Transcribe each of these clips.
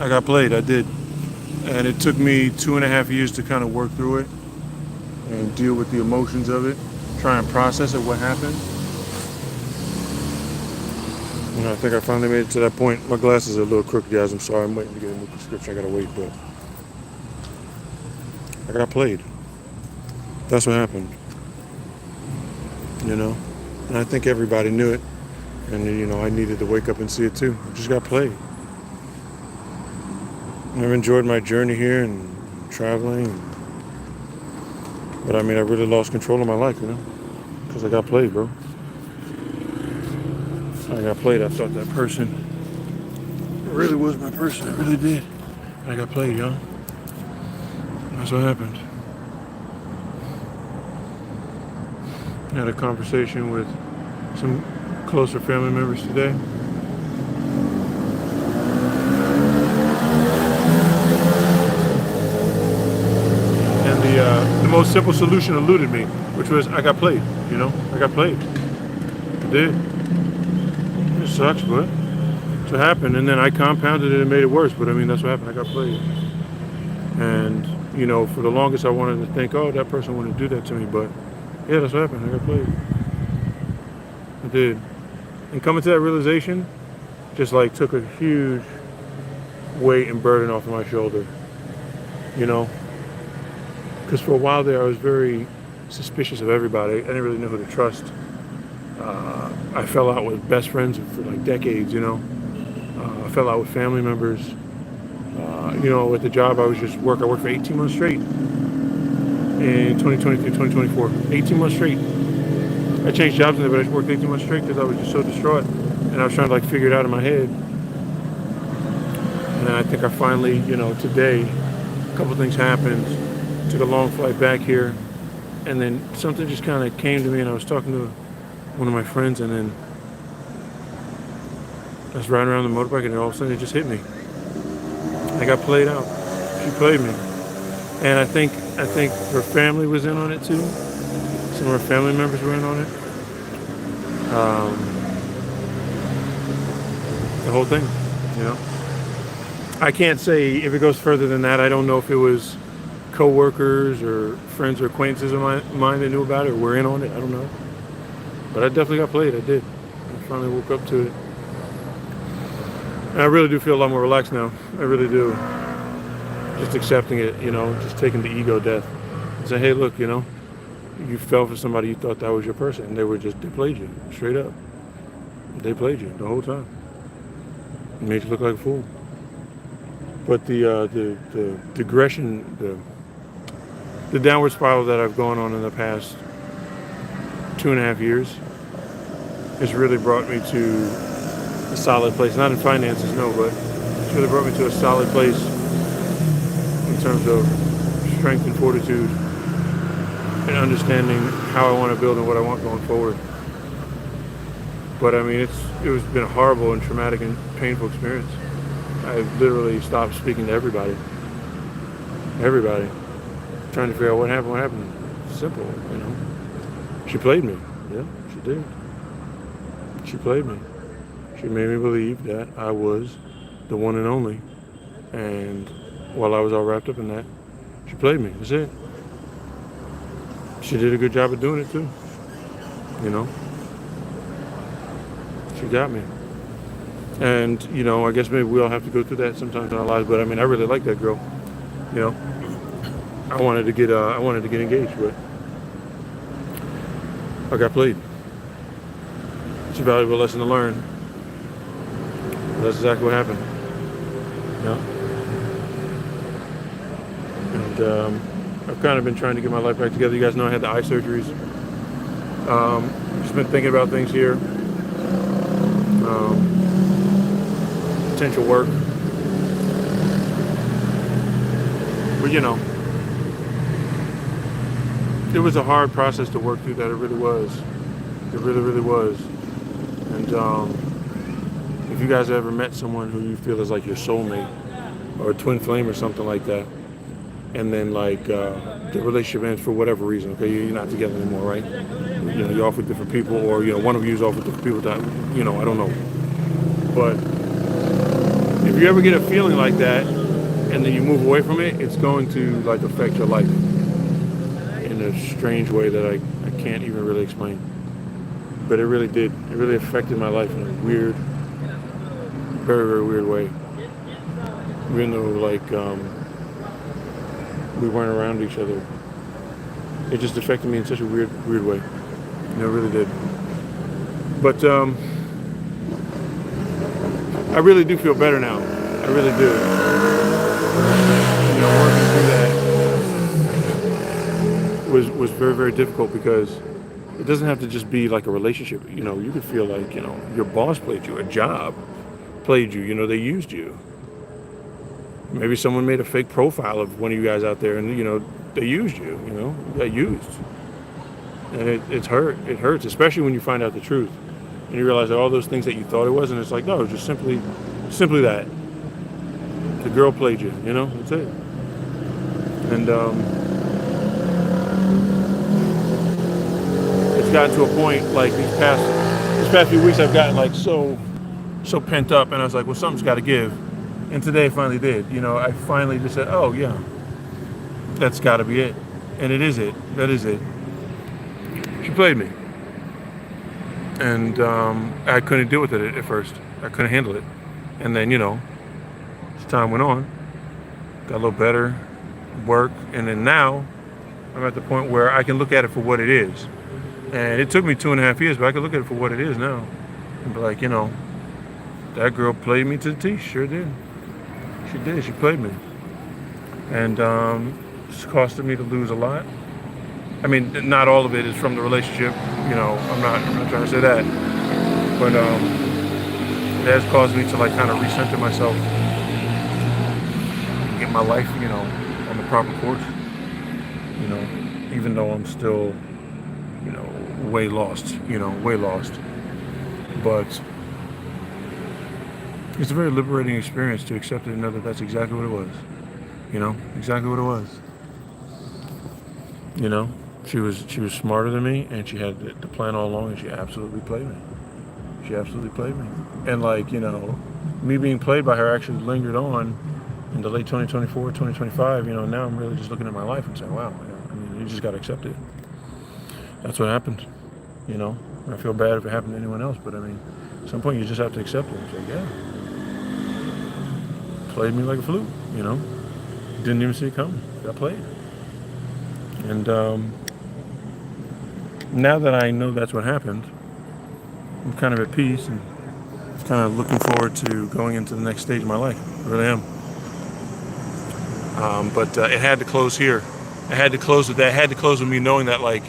I got played. I did. And it took me 2.5 years to kind of work through it and deal with the emotions of it, try and process it, what happened. You know, I think I finally made it to that point. My glasses are a little crooked, guys. I'm sorry. I'm waiting to get a new prescription. I gotta wait, but I got played. That's what happened. You know? And I think everybody knew it. And, you know, I needed to wake up and see it too. I just got played. I've enjoyed my journey here and traveling. But I mean, I really lost control of my life, you know? Because I got played, bro. I got played. I thought that person really was my person. I really did. I got played, y'all. That's what happened. I had a conversation with some closer family members today. And the most simple solution eluded me, which was I got played, you know? I got played. I did. It sucks, but that's what happened. And then I compounded it and made it worse, but I mean, that's what happened. I got played. And, you know, for the longest I wanted to think, oh, that person wouldn't do that to me, but yeah, that's what happened. I got played. I did. And coming to that realization just like took a huge weight and burden off of my shoulder, you know? Because for a while there, I was very suspicious of everybody. I didn't really know who to trust. I fell out with best friends for like decades, you know? I fell out with family members. You know, at the job I worked for 18 months straight in 2023, 2024. 18 months straight. I changed jobs in there, but I just worked 18 months straight because I was just so distraught. And I was trying to like figure it out in my head. And I think I finally, you know, today, a couple things happened. Took a long flight back here. And then something just kind of came to me, and I was talking to one of my friends, and then I was riding around the motorbike, and all of a sudden it just hit me. I got played out. She played me. And I think her family was in on it too. Some of her family members were in on it. The whole thing, you know. I can't say if it goes further than that. I don't know if it was co-workers or friends or acquaintances of mine that knew about it or were in on it. I don't know. But I definitely got played. I did. I finally woke up to it. And I really do feel a lot more relaxed now. I really do. Just accepting it, you know, just taking the ego death. And say, hey, look, you know, you fell for somebody, you thought that was your person. And they played you, straight up. They played you the whole time. It made you look like a fool. But the digression, the downward spiral that I've gone on in the past 2.5 years has really brought me to a solid place. Not in finances, no, but it's really brought me to a solid place in terms of strength and fortitude and understanding how I want to build and what I want going forward. But I mean, it's been a horrible and traumatic and painful experience. I've literally stopped speaking to everybody. Everybody. Trying to figure out what happened. Simple, you know. She played me. Yeah, she did. She played me. She made me believe that I was the one and only. And while I was all wrapped up in that, she played me. That's it. She did a good job of doing it too. You know? She got me. And, you know, I guess maybe we all have to go through that sometimes in our lives, but I mean, I really like that girl. You know? I wanted to get engaged, but I got played. It's a valuable lesson to learn. That's exactly what happened. Yeah. And I've kind of been trying to get my life back together. You guys know I had the eye surgeries. Just been thinking about things here. Potential work. But you know, it was a hard process to work through that. It really was. It really, really was. And if you guys ever met someone who you feel is like your soulmate or a twin flame or something like that, and then like the relationship ends for whatever reason, okay, you're not together anymore, right? You know, you're off with different people, or you know, one of you is off with different people that, you know, I don't know. But if you ever get a feeling like that and then you move away from it, it's going to like affect your life in a strange way that I can't even really explain. But it really did. It really affected my life in a weird, very, very weird way. Even though like we weren't around each other, it just affected me in such a weird way. It really did. But I really do feel better now. I really do. Working through that was very, very difficult because it doesn't have to just be like a relationship. You could feel like, your boss played you, a job played you, they used you. Maybe someone made a fake profile of one of you guys out there and, they used you, you got used. And it hurts, especially when you find out the truth. And you realize that all those things that you thought it was, and it's like, no, it was just simply that. The girl played you, that's it. And it's gotten to a point, like these past few weeks, I've gotten like so pent up, and I was like, well, something's got to give. And today it finally did. I finally just said, oh yeah, that's got to be it. And it is it. That is it. She played me. And I couldn't deal with it at first. I couldn't handle it. And then, as time went on, got a little better, work, and then now I'm at the point where I can look at it for what it is. And it took me 2.5 years, but I can look at it for what it is now. And be like, that girl played me to the T. Sure did. She did. She played me. And it's costed me to lose a lot. I mean, not all of it is from the relationship. I'm not trying to say that. But it has caused me to like kind of recenter myself, get my life, on the proper course. Even though I'm still, way lost. But it's a very liberating experience to accept it and know that that's exactly what it was. Exactly what it was. She was smarter than me, and she had the plan all along, and she absolutely played me. And like, me being played by her actually lingered on in the late 2024, 2025, now I'm really just looking at my life and saying, wow, you just got to accept it. That's what happened. I feel bad if it happened to anyone else, but at some point you just have to accept it and say, yeah, played me like a flute, didn't even see it coming, got played. And now that I know that's what happened, I'm kind of at peace and kind of looking forward to going into the next stage of my life. I really am. But it had to close here. It had to close with that. It had to close with me knowing that, like,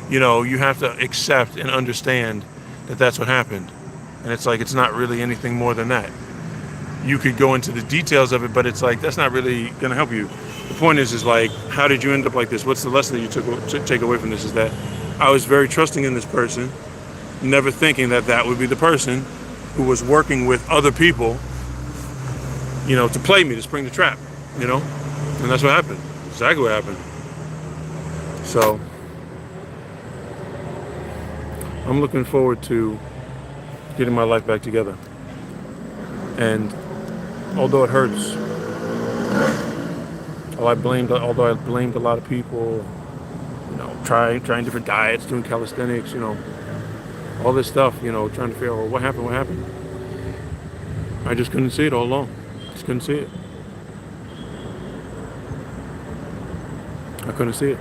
you have to accept and understand that that's what happened. And it's like, it's not really anything more than that. You could go into the details of it, but it's like, that's not really going to help you. The point is like, how did you end up like this? What's the lesson that you take away from this? Is that I was very trusting in this person, never thinking that that would be the person who was working with other people, to play me, to spring the trap, and that's what happened. Exactly what happened. So I'm looking forward to getting my life back together. And although it hurts, although I blamed a lot of people, trying different diets, doing calisthenics, all this stuff, trying to figure out what happened. I just couldn't see it all along. Just couldn't see it. I couldn't see it.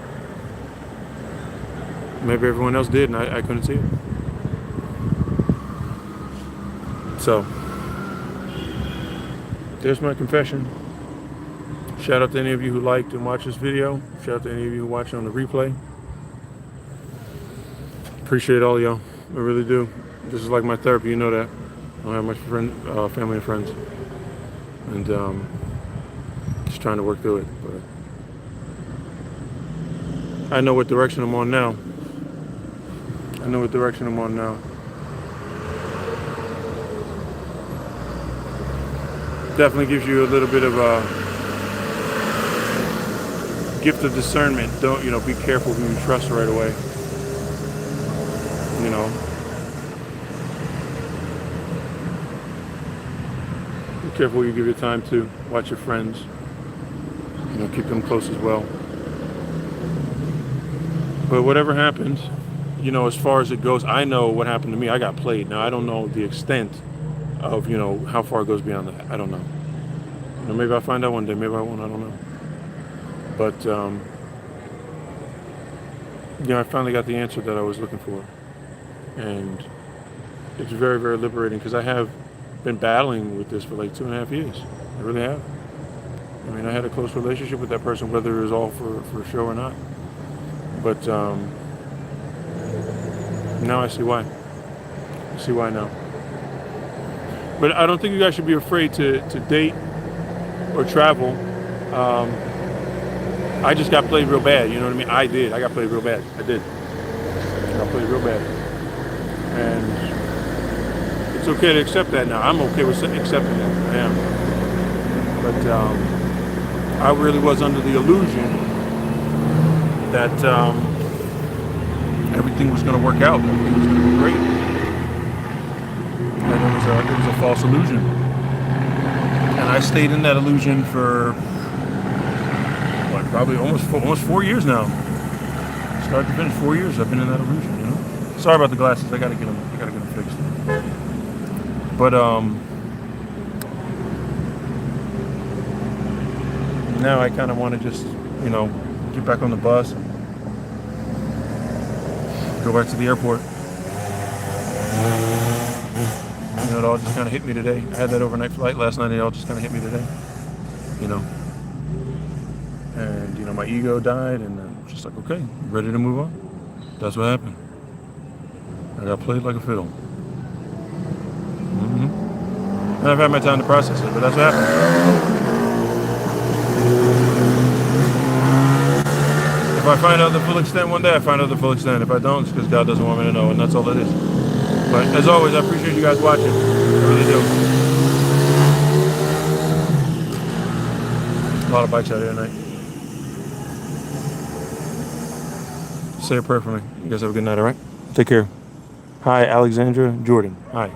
Maybe everyone else did, and I couldn't see it. So, there's my confession. Shout out to any of you who liked and watched this video. Shout out to any of you who watched on the replay. Appreciate all y'all. I really do. This is like my therapy, you know that. I don't have much family and friends. And just trying to work through it. But I know what direction I'm on now. Definitely gives you a little bit of a gift of discernment. Don't, be careful who you trust right away. Be careful you give your time to. Watch your friends. You know, keep them close as well. But whatever happens, you know, as far as it goes, I know what happened to me. I got played. Now, I don't know the extent of, you know, how far it goes beyond that. I don't know. You know, maybe I'll find out one day. Maybe I won't. I don't know. But, you know, I finally got the answer that I was looking for. And it's very, very liberating because I have been battling with this for like 2.5 years. I really have. I mean, I had a close relationship with that person, whether it was all for show or not. But now I see why. I see why now. But I don't think you guys should be afraid to date or travel. I just got played real bad, you know what I mean? I did. I got played real bad. I did. I got played real bad. And it's okay to accept that now. I'm okay with accepting that. I am. But I really was under the illusion that everything was going to work out. Everything was going to be great. And it was a false illusion. And I stayed in that illusion for probably almost 4 years now. Start to finish, 4 years I've been in that illusion, you know. Sorry about the glasses. I gotta get them fixed. But now I kind of want to just, you know, get back on the bus and go back to the airport. You know, it all just kind of hit me today. I had that overnight flight last night, and it all just kind of hit me today. You know. And, you know, my ego died, and I'm just like, okay, ready to move on. That's what happened. I got played like a fiddle. And I've had my time to process it, but that's what happened. If I find out the full extent one day, I find out the full extent. If I don't, it's because God doesn't want me to know, and that's all it is. But as always, I appreciate you guys watching. I really do. A lot of bikes out here tonight. Say a prayer for me. You guys have a good night, all right? Take care. Hi, Alexandra Jordan. Hi.